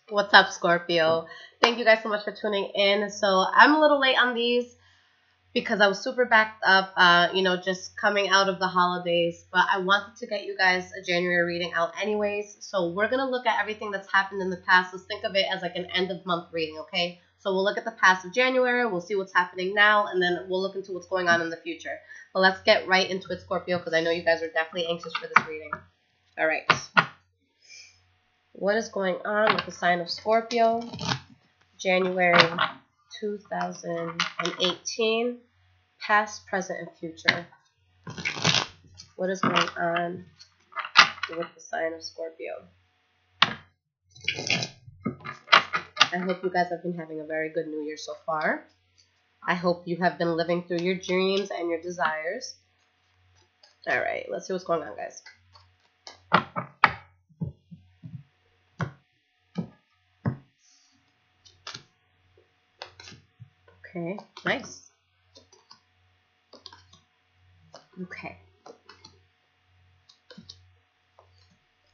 What's up, Scorpio? Thank you guys so much for tuning in. So I'm a little late on these because I was super backed up, just coming out of the holidays. But I wanted to get you guys a January reading out anyways. So we're going to look at everything that's happened in the past. Let's think of it as like an end of month reading, okay? So we'll look at the past of January. We'll see what's happening now. And then we'll look into what's going on in the future. But let's get right into it, Scorpio, because I know you guys are definitely anxious for this reading. All right. What is going on with the sign of Scorpio? January 2018. Past, present, and future. What is going on with the sign of Scorpio? I hope you guys have been having a very good New Year so far. I hope you have been living through your dreams and your desires. All right, let's see what's going on, guys. Okay, nice. Okay.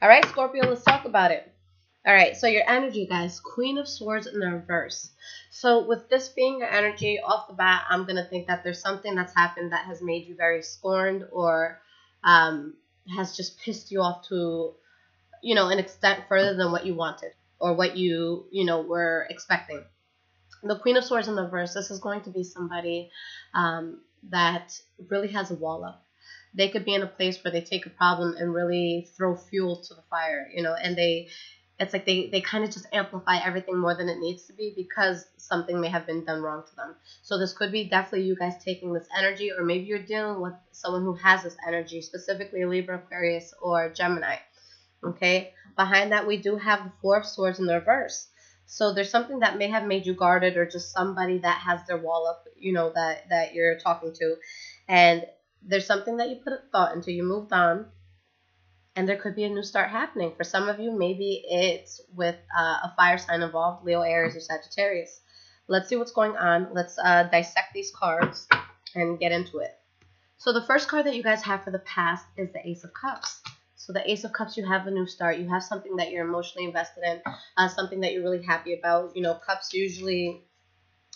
All right, Scorpio, let's talk about it. All right, so your energy, guys, Queen of Swords in the reverse. So with this being your energy, off the bat, I'm going to think that there's something that's happened that has made you very scorned or has just pissed you off to, an extent further than what you wanted or what you were expecting. The Queen of Swords in the reverse, this is going to be somebody that really has a wall up. They could be in a place where they take a problem and really throw fuel to the fire, and it's like they kind of just amplify everything more than it needs to be because something may have been done wrong to them. So this could be definitely you guys taking this energy, or maybe you're dealing with someone who has this energy, specifically Libra, Aquarius, or Gemini. Okay, behind that we do have the Four of Swords in the reverse. So there's something that may have made you guarded, or just somebody that has their wall up, that you're talking to. And there's something that you put a thought into, you moved on, and there could be a new start happening. For some of you, maybe it's with a fire sign involved, Leo, Aries, or Sagittarius. Let's see what's going on. Let's dissect these cards and get into it. So the first card that you guys have for the past is the Ace of Cups. So the Ace of Cups, you have a new start. You have something that you're emotionally invested in, something that you're really happy about. Cups usually,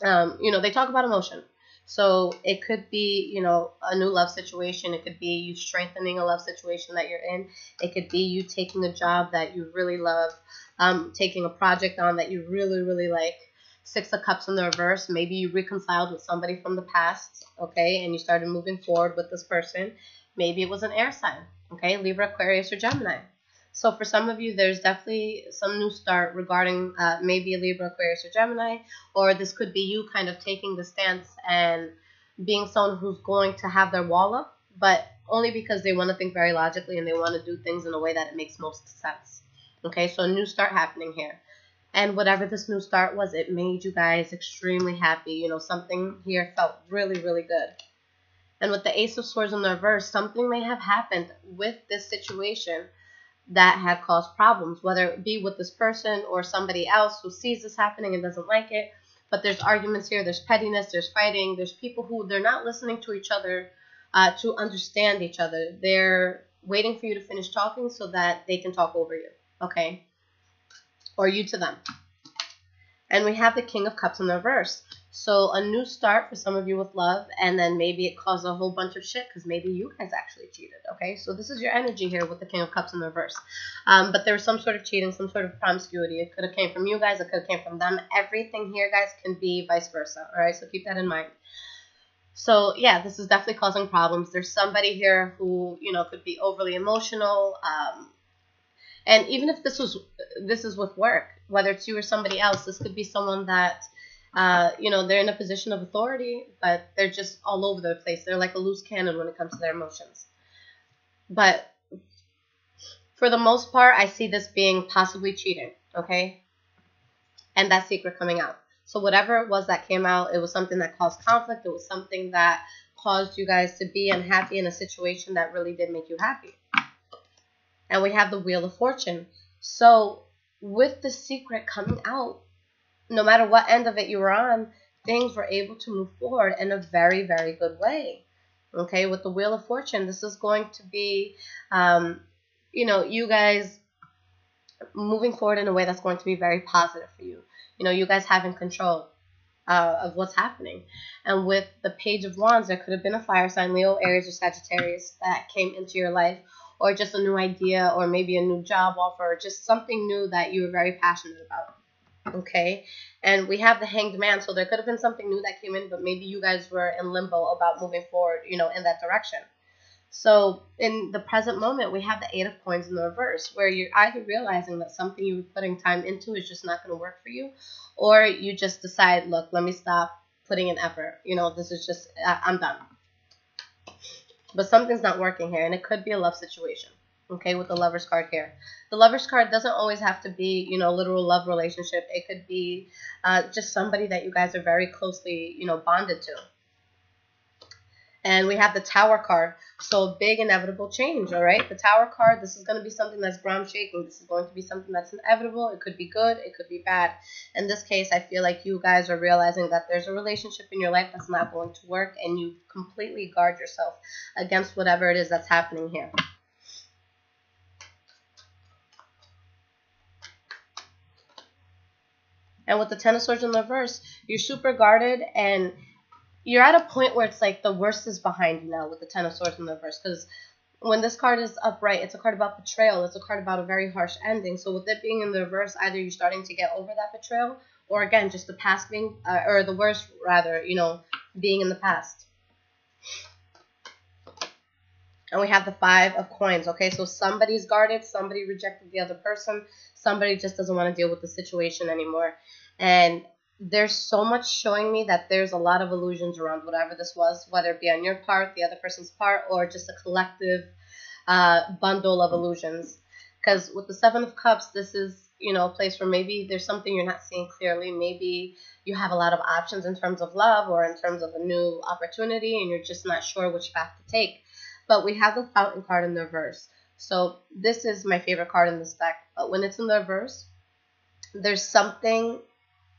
they talk about emotion. So it could be, a new love situation. It could be you strengthening a love situation that you're in. It could be you taking a job that you really love, taking a project on that you really, really like. Six of Cups in the reverse. Maybe you reconciled with somebody from the past, okay, and you started moving forward with this person. Maybe it was an air sign. Okay, Libra, Aquarius, or Gemini. So for some of you, there's definitely some new start regarding maybe a Libra, Aquarius, or Gemini. Or this could be you kind of taking the stance and being someone who's going to have their wall up, but only because they want to think very logically and they want to do things in a way that it makes most sense. Okay, so a new start happening here. And whatever this new start was, it made you guys extremely happy. Something here felt really, really good. And with the Ace of Swords in the reverse, something may have happened with this situation that had caused problems, whether it be with this person or somebody else who sees this happening and doesn't like it. But there's arguments here, there's pettiness, there's fighting, there's people who they're not listening to each other to understand each other. They're waiting for you to finish talking so that they can talk over you, okay? Or you to them. And we have the King of Cups in the reverse. So a new start for some of you with love, and then maybe it caused a whole bunch of shit because maybe you guys actually cheated, okay? So this is your energy here with the King of Cups in the reverse. But there was some sort of cheating, some sort of promiscuity. It could have came from you guys. It could have came from them. Everything here, guys, can be vice versa, all right? So keep that in mind. So, yeah, this is definitely causing problems. There's somebody here who, could be overly emotional. And even if this is with work, whether it's you or somebody else, this could be someone that they're in a position of authority, but they're just all over the place. They're like a loose cannon when it comes to their emotions. But for the most part, I see this being possibly cheating, okay? And that secret coming out. So whatever it was that came out, it was something that caused conflict. It was something that caused you guys to be unhappy in a situation that really did make you happy. And we have the Wheel of Fortune. So with the secret coming out, no matter what end of it you were on, things were able to move forward in a very, very good way. Okay, with the Wheel of Fortune, this is going to be, you guys moving forward in a way that's going to be very positive for you. You know, you guys having control of what's happening. And with the Page of Wands, there could have been a fire sign, Leo, Aries, or Sagittarius that came into your life, or just a new idea, or maybe a new job offer, or just something new that you were very passionate about. Okay, and we have the Hanged Man, so there could have been something new that came in, but maybe you guys were in limbo about moving forward, you know, in that direction. So in the present moment, we have the Eight of Coins in the reverse, where you're either realizing that something you were putting time into is just not going to work for you, or you just decide, look, let me stop putting in effort. You know, this is just, I'm done. But something's not working here, and it could be a love situation. Okay, with the Lover's card here. The Lover's card doesn't always have to be, you know, literal love relationship. It could be just somebody that you guys are very closely, you know, bonded to. And we have the Tower card. So big inevitable change, all right? The Tower card, this is going to be something that's ground shaking. This is going to be something that's inevitable. It could be good. It could be bad. In this case, I feel like you guys are realizing that there's a relationship in your life that's not going to work, and you completely guard yourself against whatever it is that's happening here. And with the Ten of Swords in the reverse, you're super guarded, and you're at a point where it's like the worst is behind you now with the Ten of Swords in the reverse. Because when this card is upright, it's a card about betrayal. It's a card about a very harsh ending. So with it being in the reverse, either you're starting to get over that betrayal, or again, just the past being, or the worst rather, you know, being in the past. And we have the Five of Coins, okay? So somebody's guarded, somebody rejected the other person, somebody just doesn't want to deal with the situation anymore. And there's so much showing me that there's a lot of illusions around whatever this was, whether it be on your part, the other person's part, or just a collective bundle of illusions. Because with the Seven of Cups, this is, you know, a place where maybe there's something you're not seeing clearly. Maybe you have a lot of options in terms of love or in terms of a new opportunity, and you're just not sure which path to take. But we have the Fountain card in the reverse. So this is my favorite card in this deck. But when it's in the reverse, there's something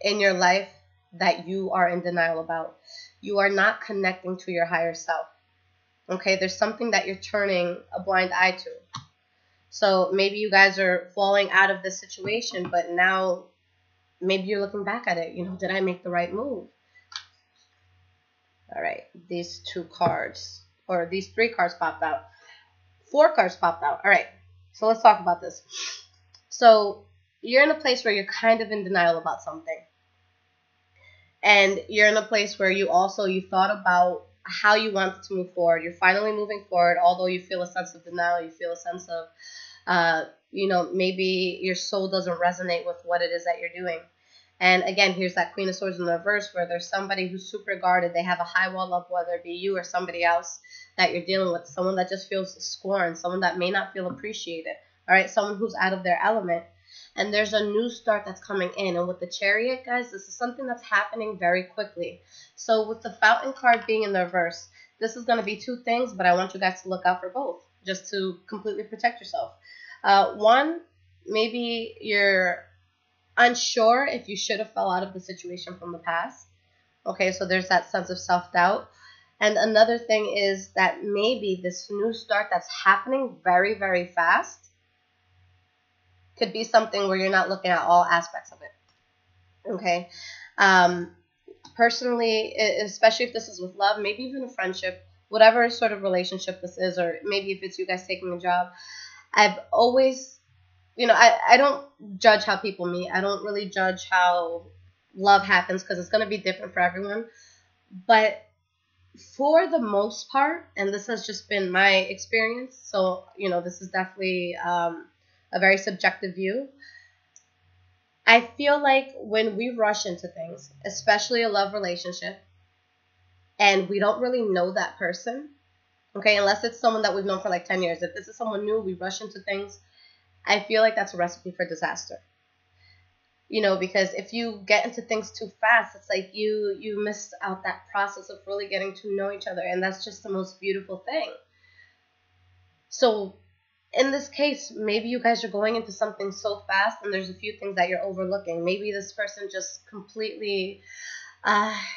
in your life that you are in denial about. You are not connecting to your higher self. Okay, there's something that you're turning a blind eye to. So maybe you guys are falling out of this situation, but now maybe you're looking back at it. You know, did I make the right move? All right, these two cards, or these three cards popped out. 4 cards popped out. All right, so let's talk about this. So you're in a place where you're kind of in denial about something. And you're in a place where you thought about how you wanted to move forward. You're finally moving forward, although you feel a sense of denial. You feel a sense of, you know, maybe your soul doesn't resonate with what it is that you're doing. And again, here's that Queen of Swords in the reverse, where there's somebody who's super guarded. They have a high wall up, whether it be you or somebody else that you're dealing with. Someone that just feels scorned. Someone that may not feel appreciated. All right, someone who's out of their element. And there's a new start that's coming in. And with the Chariot, guys, this is something that's happening very quickly. So with the Fountain card being in the reverse, this is going to be 2 things, but I want you guys to look out for both, just to completely protect yourself. One, maybe you're unsure if you should have fell out of the situation from the past. Okay, so there's that sense of self-doubt. And another thing is that maybe this new start that's happening very, very fast could be something where you're not looking at all aspects of it. Okay. Personally, especially if this is with love, maybe even a friendship, whatever sort of relationship this is, or maybe if it's you guys taking a job, I've always, you know, I don't judge how people meet. I don't really judge how love happens, because it's going to be different for everyone. But for the most part, and this has just been my experience, so, you know, this is definitely a very subjective view. I feel like when we rush into things, especially a love relationship, and we don't really know that person, okay, unless it's someone that we've known for like 10 years. If this is someone new, we rush into things, I feel like that's a recipe for disaster. You know, because if you get into things too fast, it's like you miss out that process of really getting to know each other, and that's just the most beautiful thing. So in this case, maybe you guys are going into something so fast, and there's a few things that you're overlooking. Maybe this person just completely,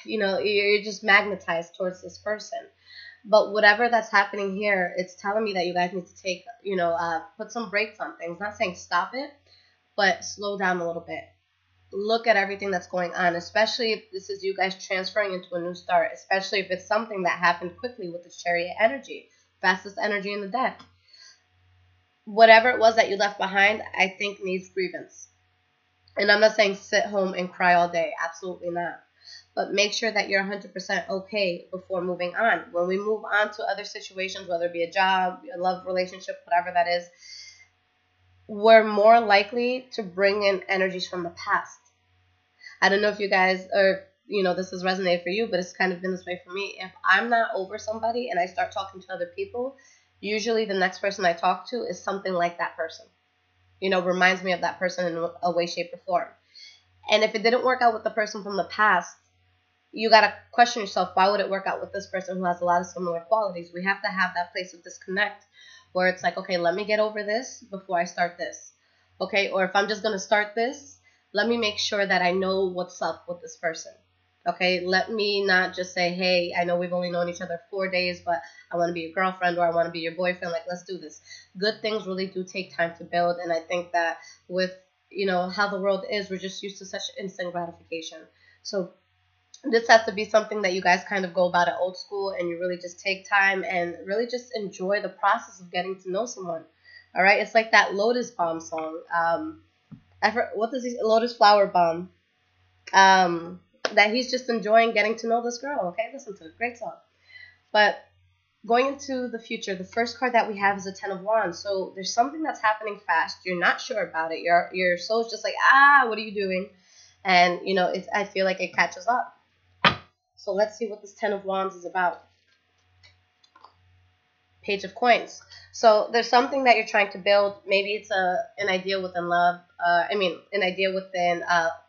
you know, you're just magnetized towards this person. But whatever that's happening here, it's telling me that you guys need to take, you know, put some brakes on things. Not saying stop it, but slow down a little bit. Look at everything that's going on, especially if this is you guys transferring into a new start, especially if it's something that happened quickly with the Chariot energy, fastest energy in the deck. Whatever it was that you left behind, I think needs grievance. And I'm not saying sit home and cry all day. Absolutely not. But make sure that you're 100% okay before moving on. When we move on to other situations, whether it be a job, a love relationship, whatever that is, we're more likely to bring in energies from the past. I don't know if you guys are, this has resonated for you, but it's kind of been this way for me. If I'm not over somebody and I start talking to other people, usually the next person I talk to is something like that person. Reminds me of that person in a way, shape, or form. And if it didn't work out with the person from the past, you got to question yourself, why would it work out with this person who has a lot of similar qualities? We have to have that place of disconnect where it's like, okay, let me get over this before I start this. Okay, or if I'm just going to start this, let me make sure that I know what's up with this person. Okay, let me not just say, hey, I know we've only known each other 4 days, but I want to be your girlfriend or I want to be your boyfriend. Like, let's do this. Good things really do take time to build. And I think that with, how the world is, we're just used to such instant gratification. So this has to be something that you guys kind of go about it old school and you really just take time and really just enjoy the process of getting to know someone. All right, it's like that Lotus Bomb song. What is he? Lotus Flower Bomb. That he's just enjoying getting to know this girl. Okay, listen to it. Great song. But going into the future, the first card that we have is a Ten of Wands. So there's something that's happening fast. You're not sure about it. Your soul's just like, what are you doing? And, I feel like it catches up. So let's see what this Ten of Wands is about. Page of Coins. So there's something that you're trying to build. Maybe it's an idea within love. An idea within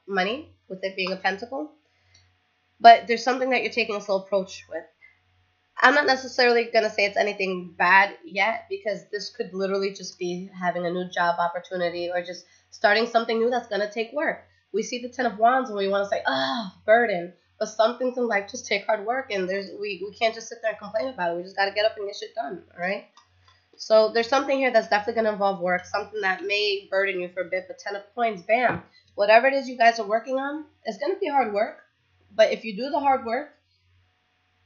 money, with it being a pentacle. But there's something that you're taking a slow approach with. I'm not necessarily going to say it's anything bad yet, because this could literally just be having a new job opportunity or just starting something new that's going to take work. We see the Ten of Wands and we want to say, burden. But some things in life just take hard work, and we can't just sit there and complain about it. We just got to get up and get shit done, all right? So there's something here that's definitely going to involve work, something that may burden you for a bit, but 10 of Coins, bam. Whatever it is you guys are working on, it's going to be hard work. But if you do the hard work,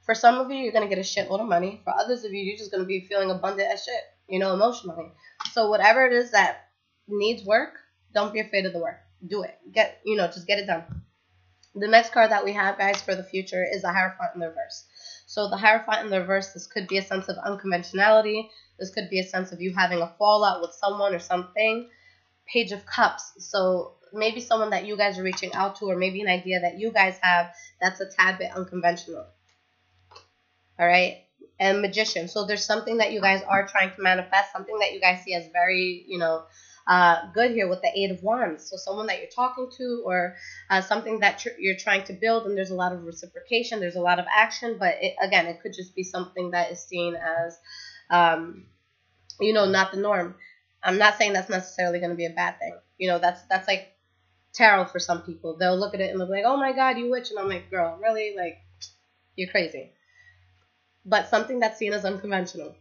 for some of you, you're going to get a shitload of money. For others of you, you're just going to be feeling abundant as shit, emotionally. So whatever it is that needs work, don't be afraid of the work. Do it. Just get it done. The next card that we have, guys, for the future is the Hierophant in the reverse. So the Hierophant in the reverse, this could be a sense of unconventionality. This could be a sense of you having a fallout with someone or something. Page of Cups. So maybe someone that you guys are reaching out to, or maybe an idea that you guys have that's a tad bit unconventional. All right? And Magician. So there's something that you guys are trying to manifest, something that you guys see as very, good here with the Eight of Wands. So someone that you're talking to, or something that you're trying to build, and there's a lot of reciprocation, there's a lot of action, but it could just be something that is seen as, not the norm. I'm not saying that's necessarily going to be a bad thing. That's like tarot for some people. They'll look at it and they'll be like, oh my God, you witch. And I'm like, girl, really? Like, you're crazy. But something that's seen as unconventional.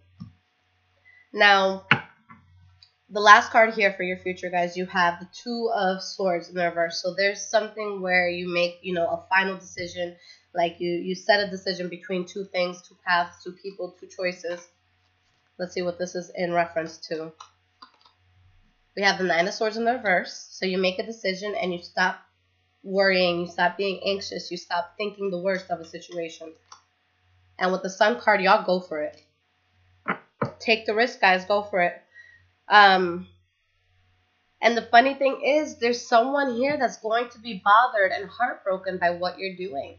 Now, the last card here for your future, guys, you have the Two of Swords in the reverse. So there's something where you make, a final decision. Like you set a decision between two things, two paths, two people, two choices. Let's see what this is in reference to. We have the Nine of Swords in the reverse. So you make a decision and you stop worrying. You stop being anxious. You stop thinking the worst of a situation. And with the Sun card, y'all go for it. Take the risk, guys. Go for it. And the funny thing is, there's someone here that's going to be bothered and heartbroken by what you're doing.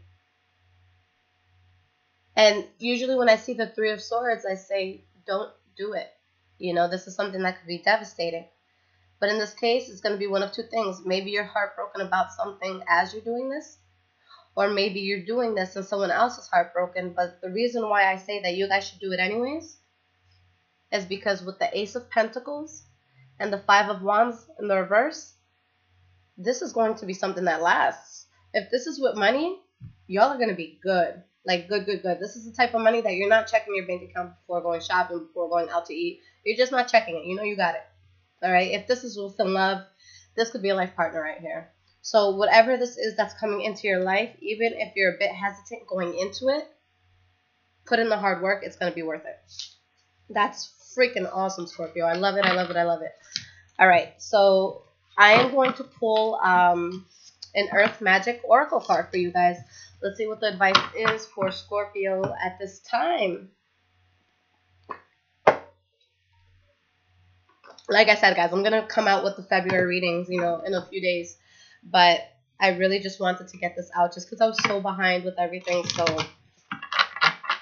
And usually when I see the Three of Swords, I say, don't do it. This is something that could be devastating. But in this case, it's going to be one of two things. Maybe you're heartbroken about something as you're doing this, or maybe you're doing this and someone else is heartbroken. But the reason why I say that you guys should do it anyways is because with the Ace of Pentacles and the Five of Wands in the reverse, this is going to be something that lasts. If this is with money, y'all are going to be good. Like, good. This is the type of money that you're not checking your bank account before going shopping, before going out to eat. You're just not checking it. You got it. All right? If this is within love, This could be a life partner right here. So whatever this is that's coming into your life, even if you're a bit hesitant going into it, put in the hard work. It's going to be worth it. That's freaking awesome, Scorpio. I love it. I love it. I love it. All right. So I am going to pull an Earth Magic Oracle card for you guys. Let's see what the advice is for Scorpio at this time. Like I said, guys, I'm going to come out with the February readings, in a few days. But I really just wanted to get this out just because I was so behind with everything. So,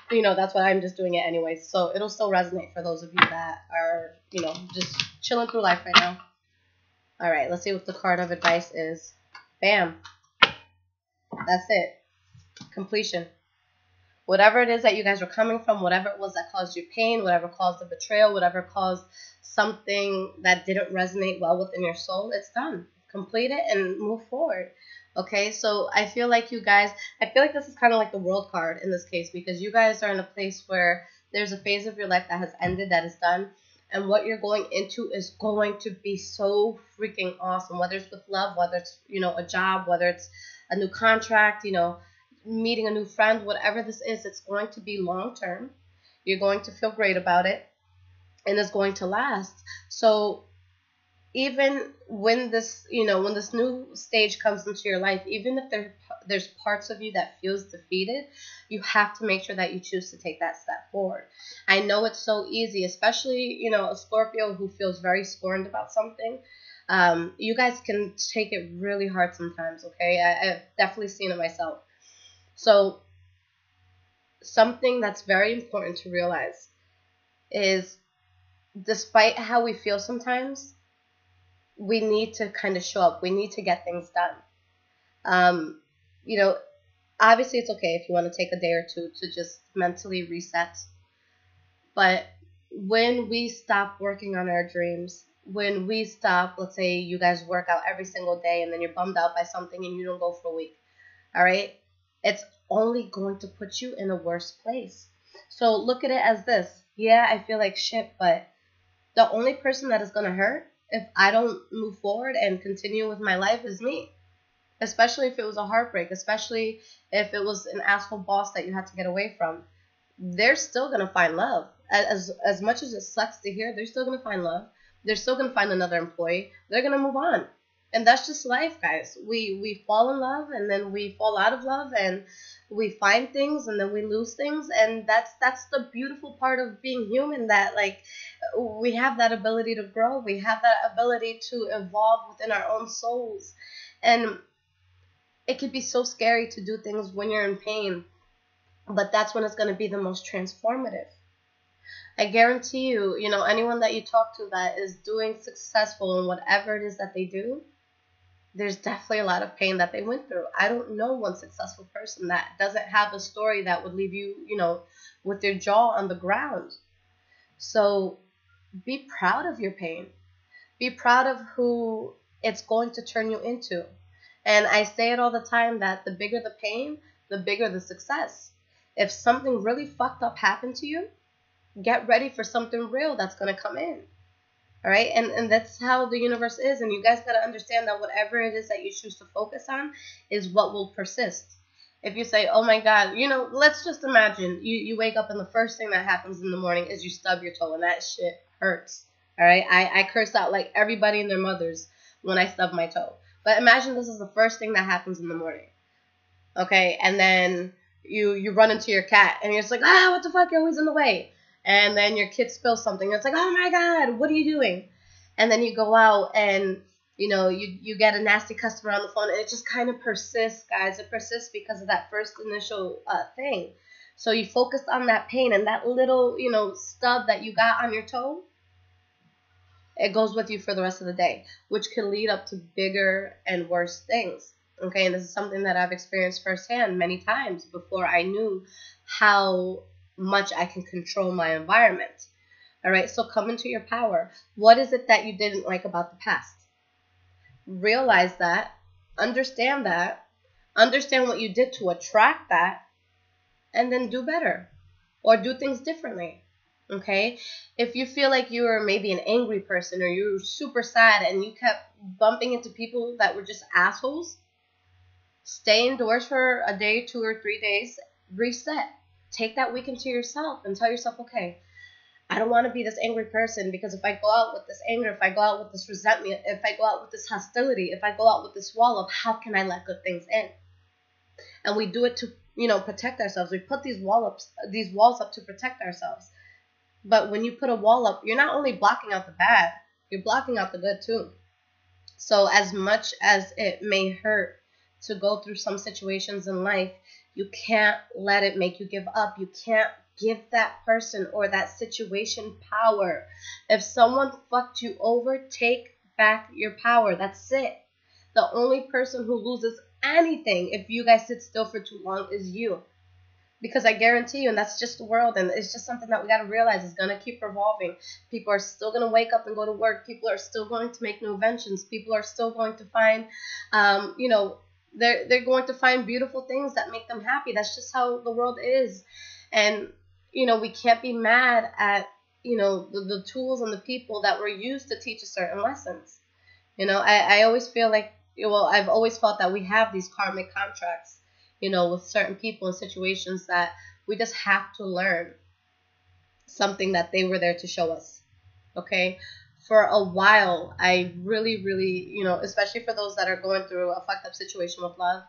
that's why I'm just doing it anyways. So it'll still resonate for those of you that are, just chilling through life right now. All right, let's see what the card of advice is. Bam. That's it. Completion. Whatever it is that you guys were coming from, whatever it was that caused you pain, whatever caused the betrayal, whatever caused something that didn't resonate well within your soul, it's done. Complete it and move forward. Okay, so I feel like this is kind of like the World card in this case, because you guys are in a place where there's a phase of your life that has ended, that is done, and what you're going into is going to be so freaking awesome, whether it's with love, whether it's, a job, whether it's a new contract, meeting a new friend, whatever this is, it's going to be long term. You're going to feel great about it, and it's going to last. So even when this new stage comes into your life, even if there's parts of you that feels defeated, you have to make sure that you choose to take that step forward. I know it's so easy, especially, a Scorpio who feels very scorned about something. You guys can take it really hard sometimes, okay? I've definitely seen it myself. So something that's very important to realize is, despite how we feel sometimes, we need to kind of show up. We need to get things done. Obviously it's okay if you want to take a day or two to just mentally reset. But when we stop working on our dreams, when we stop, let's say you guys work out every single day and then you're bummed out by something and you don't go for a week, all right? It's only going to put you in a worse place. So look at it as this. Yeah, I feel like shit, but the only person that is going to hurt if I don't move forward and continue with my life is me. Especially if it was a heartbreak, especially if it was an asshole boss that you had to get away from. They're still going to find love. As much as it sucks to hear, they're still going to find love. They're still going to find another employee. They're going to move on. And that's just life, guys. We fall in love, and then we fall out of love, and we find things, and then we lose things. And that's the beautiful part of being human, that we have that ability to grow. We have that ability to evolve within our own souls. And it can be so scary to do things when you're in pain, but that's when it's going to be the most transformative. I guarantee you, anyone that you talk to that is doing successful in whatever it is that they do, there's definitely a lot of pain that they went through. I don't know one successful person that doesn't have a story that would leave you, with your jaw on the ground. So be proud of your pain. Be proud of who it's going to turn you into. And I say it all the time that the bigger the pain, the bigger the success. If something really fucked up happened to you, get ready for something real that's going to come in. All right? And that's how the universe is. And you guys got to understand that whatever it is that you choose to focus on is what will persist. If you say, oh my God, let's just imagine you wake up and the first thing that happens in the morning is you stub your toe, and that shit hurts. All right? I curse out like everybody and their mothers when I stub my toe. But imagine this is the first thing that happens in the morning. Okay? And then you run into your cat and you're just like, what the fuck, you're always in the way. And then your kid spills something and it's like, oh my God, what are you doing? And then you go out and you get a nasty customer on the phone, and it just kind of persists, guys. It persists because of that first initial thing. So you focused on that pain, and that little stub that you got on your toe, it goes with you for the rest of the day, which can lead up to bigger and worse things. Okay, and this is something that I've experienced firsthand many times before I knew how much I can control my environment. All right, so come into your power. What is it that you didn't like about the past? Realize that, understand what you did to attract that, and then do better or do things differently. Okay? If you feel like you were maybe an angry person or you were super sad and you kept bumping into people that were just assholes, stay indoors for a day, 2 or 3 days, reset. Take that weekend to yourself and tell yourself, okay, I don't want to be this angry person, because if I go out with this anger, if I go out with this resentment, if I go out with this hostility, if I go out with this wall up, how can I let good things in? And we do it to, protect ourselves. We put these walls up to protect ourselves. But when you put a wall up, you're not only blocking out the bad, you're blocking out the good too. So as much as it may hurt to go through some situations in life, you can't let it make you give up. You can't give that person or that situation power. If someone fucked you over, take back your power. That's it. The only person who loses anything if you guys sit still for too long is you. Because I guarantee you, and that's just the world, and it's just something that we got to realize is going to keep revolving. People are still going to wake up and go to work. People are still going to make new inventions. People are still going to find, they're going to find beautiful things that make them happy. That's just how the world is. And, we can't be mad at, the tools and the people that were used to teach us certain lessons. I always feel like, I've always felt that we have these karmic contracts, with certain people and situations that we just have to learn something that they were there to show us. Okay? For a while, I really, really, especially for those that are going through a fucked up situation with love,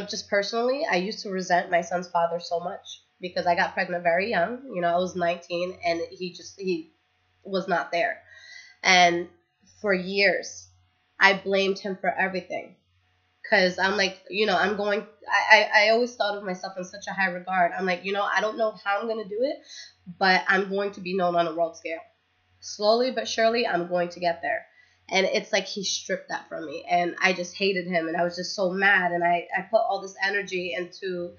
just personally, I used to resent my son's father so much because I got pregnant very young. I was 19 and he was not there. And for years, I blamed him for everything. Because I'm like, I always thought of myself in such a high regard. I'm like, I don't know how I'm going to do it, but I'm going to be known on a world scale. Slowly but surely, I'm going to get there. And it's like he stripped that from me. And I just hated him. And I was just so mad. And I put all this energy into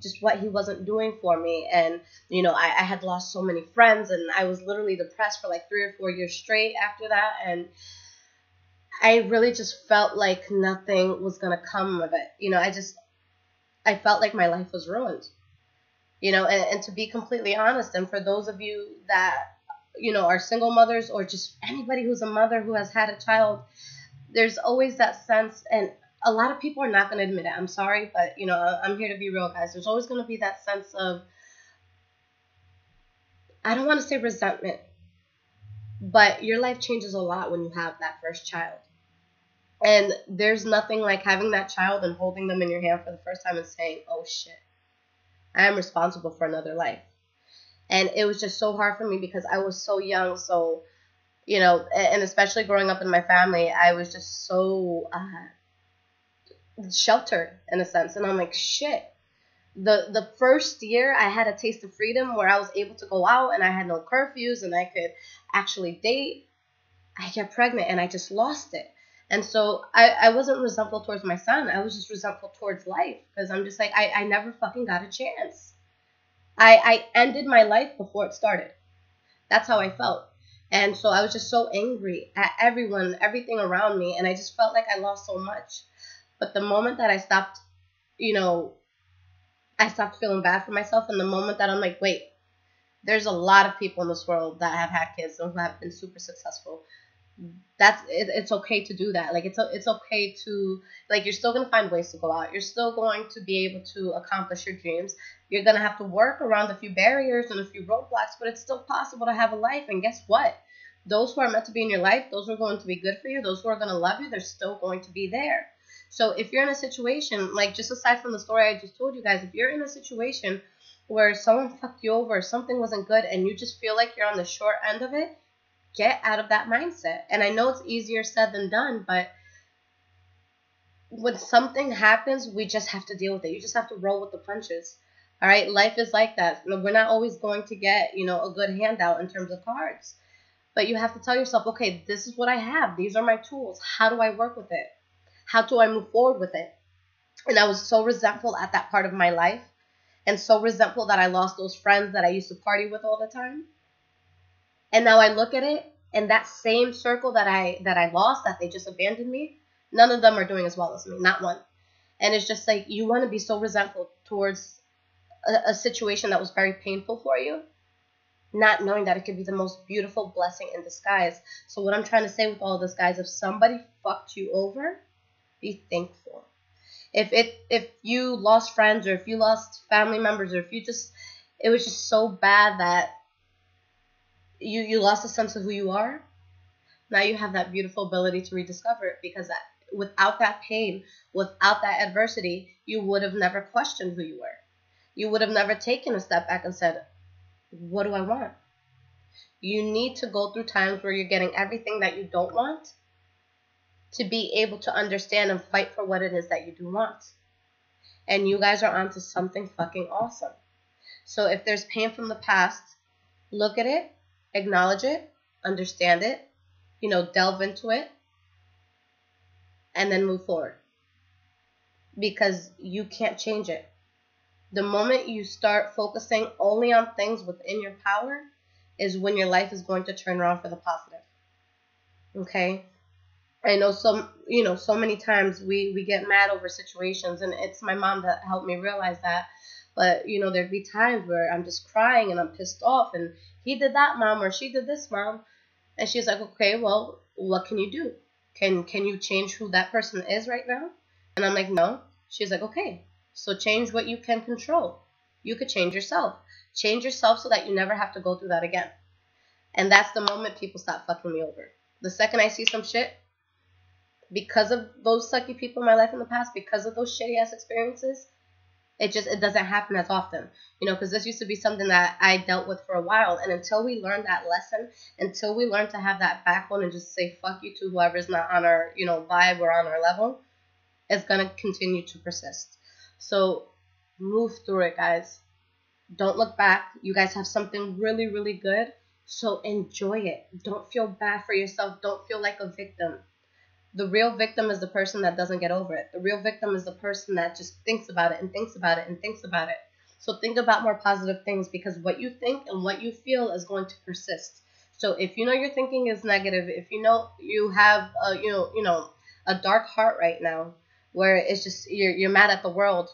just what he wasn't doing for me. And, I had lost so many friends. And I was literally depressed for like 3 or 4 years straight after that. And I really just felt like nothing was going to come of it. I felt like my life was ruined, and to be completely honest, and for those of you that, are single mothers or just anybody who's a mother who has had a child, there's always that sense, and a lot of people are not going to admit it. I'm sorry, but, I'm here to be real, guys. There's always going to be that sense of, I don't want to say resentment, but your life changes a lot when you have that first child. And there's nothing like having that child and holding them in your hand for the first time and saying, oh shit, I am responsible for another life. And it was just so hard for me because I was so young. So, and especially growing up in my family, I was just so sheltered in a sense. And I'm like, shit. The first year I had a taste of freedom where I was able to go out and I had no curfews and I could actually date. I got pregnant and I just lost it. And so I wasn't resentful towards my son. I was just resentful towards life because I'm just like, I never fucking got a chance. I ended my life before it started. That's how I felt. And so I was just so angry at everyone, everything around me. And I just felt like I lost so much. But the moment that I stopped, I stopped feeling bad for myself. And the moment that I'm like, wait, there's a lot of people in this world that have had kids and who have been super successful. It's okay to do that. Like it's okay to, like, you're still gonna find ways to go out. You're still going to be able to accomplish your dreams. You're gonna have to work around a few barriers and a few roadblocks, but it's still possible to have a life. And guess what? Those who are meant to be in your life, those who are going to be good for you, those who are gonna love you, they're still going to be there. So if you're in a situation, like just aside from the story I just told you guys, if you're in a situation where someone fucked you over, something wasn't good, and you just feel like you're on the short end of it, get out of that mindset. And I know it's easier said than done, but when something happens, we just have to deal with it. You just have to roll with the punches. All right? Life is like that. We're not always going to get, a good handout in terms of cards. But you have to tell yourself, okay, this is what I have. These are my tools. How do I work with it? How do I move forward with it? And I was so resentful at that part of my life, and so resentful that I lost those friends that I used to party with all the time. And now I look at it, and that same circle that I lost, that they just abandoned me, none of them are doing as well as me, not one. And it's just like, you want to be so resentful towards a situation that was very painful for you. not knowing that it could be the most beautiful blessing in disguise. So what I'm trying to say with all this, guys, if somebody fucked you over, be thankful. If you lost friends, or if you lost family members, or if you just, it was just so bad that you lost a sense of who you are, now you have that beautiful ability to rediscover it, because without that pain, without that adversity, you would have never questioned who you were. You would have never taken a step back and said, what do I want? You need to go through times where you're getting everything that you don't want to be able to understand and fight for what it is that you do want. And you guys are onto something fucking awesome. So if there's pain from the past, look at it, acknowledge it, understand it, delve into it, and then move forward. Because you can't change it. The moment you start focusing only on things within your power is when your life is going to turn around for the positive. Okay? I know so many times we get mad over situations, and it's my mom that helped me realize that. But, there'd be times where I'm just crying and I'm pissed off, and he did that, mom, or she did this, mom. And she's like, okay, well, what can you do? Can you change who that person is right now? And I'm like, no. She's like, okay, so change what you can control. You could change yourself. Change yourself so that you never have to go through that again. And that's the moment people stop fucking me over. The second I see some shit, because of those sucky people in my life in the past, because of those shitty ass experiences, it doesn't happen as often, because this used to be something that I dealt with for a while. And until we learn that lesson, until we learn to have that backbone and just say fuck you to whoever's not on our, vibe or on our level, it's going to continue to persist. So move through it, guys. Don't look back. You guys have something really, really good. So enjoy it. Don't feel bad for yourself. Don't feel like a victim. The real victim is the person that doesn't get over it. The real victim is the person that just thinks about it and thinks about it and thinks about it. So think about more positive things, because what you think and what you feel is going to persist. So if your thinking is negative, if you have a dark heart right now where it's just you're mad at the world,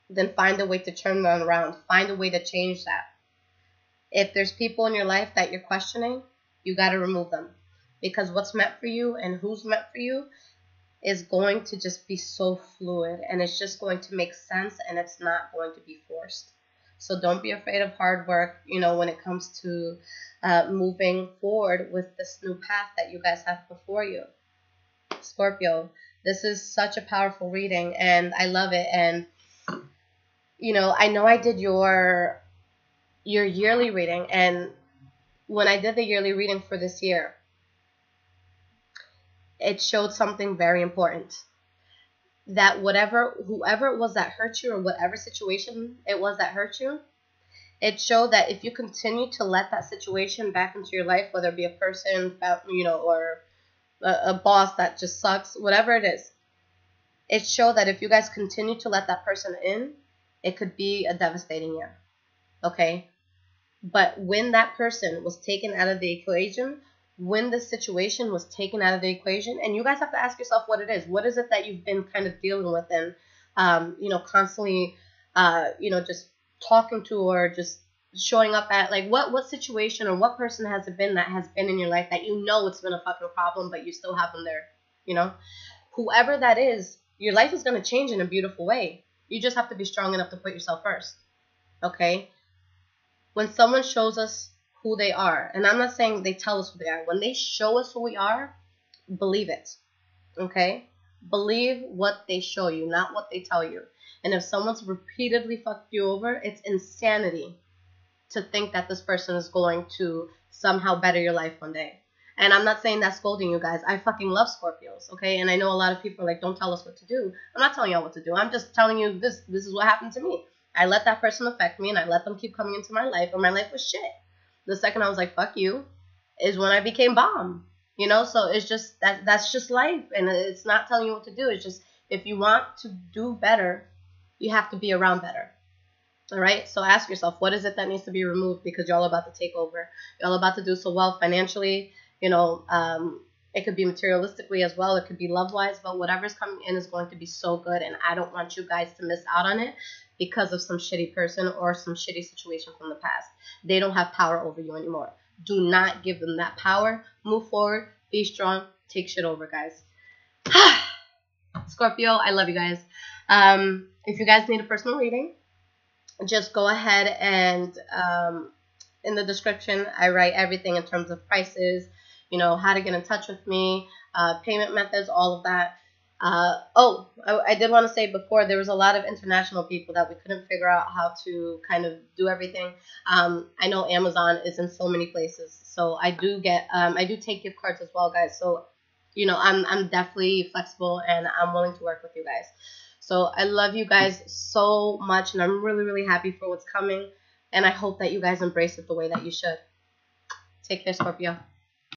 then find a way to turn that around. Find a way to change that. If there's people in your life that you're questioning, you got to remove them. Because what's meant for you and who's meant for you is going to just be so fluid, and it's just going to make sense, and it's not going to be forced. So don't be afraid of hard work, when it comes to moving forward with this new path that you guys have before you. Scorpio, this is such a powerful reading, and I love it. And, I know I did your yearly reading, and when I did the yearly reading for this year, it showed something very important. That whoever it was that hurt you, or whatever situation it was that hurt you, it showed that if you continue to let that situation back into your life, whether it be a person, or a boss that just sucks, whatever it is, it showed that if you guys continue to let that person in, it could be a devastating year. Okay? But when that person was taken out of the equation, when the situation was taken out of the equation, and you guys have to ask yourself what it is. What is it that you've been kind of dealing with and, constantly, just talking to, or just showing up at, like, what situation or what person has it been that has been in your life that it's been a fucking problem, but you still have them there, Whoever that is, your life is going to change in a beautiful way. You just have to be strong enough to put yourself first, okay? When someone shows us who they are, and I'm not saying they tell us who they are. When they show us who we are, believe it, okay? Believe what they show you, not what they tell you. And if someone's repeatedly fucked you over, it's insanity to think that this person is going to somehow better your life one day. And I'm not saying that scolding you guys. I fucking love Scorpios, okay? And I know a lot of people are like, don't tell us what to do. I'm not telling y'all what to do. I'm just telling you this is what happened to me. I let that person affect me, and I let them keep coming into my life, and my life was shit. The second I was like, fuck you, is when I became bomb, So it's just, that's just life. And it's not telling you what to do. It's just, if you want to do better, you have to be around better. All right? So ask yourself, what is it that needs to be removed? Because you're all about to take over. You're all about to do so well financially, It could be materialistically as well. It could be love-wise, but whatever's coming in is going to be so good, and I don't want you guys to miss out on it because of some shitty person or some shitty situation from the past. They don't have power over you anymore. Do not give them that power. Move forward. Be strong. Take shit over, guys. Scorpio, I love you guys. If you guys need a personal reading, just go ahead and in the description, I write everything in terms of prices, you know, how to get in touch with me, payment methods, all of that. I did want to say before, there was a lot of international people that we couldn't figure out how to kind of do everything. I know Amazon is in so many places, so I do take gift cards as well, guys. So, you know, I'm definitely flexible and I'm willing to work with you guys. So I love you guys so much, and I'm really, really happy for what's coming. And I hope that you guys embrace it the way that you should. Take care, Scorpio.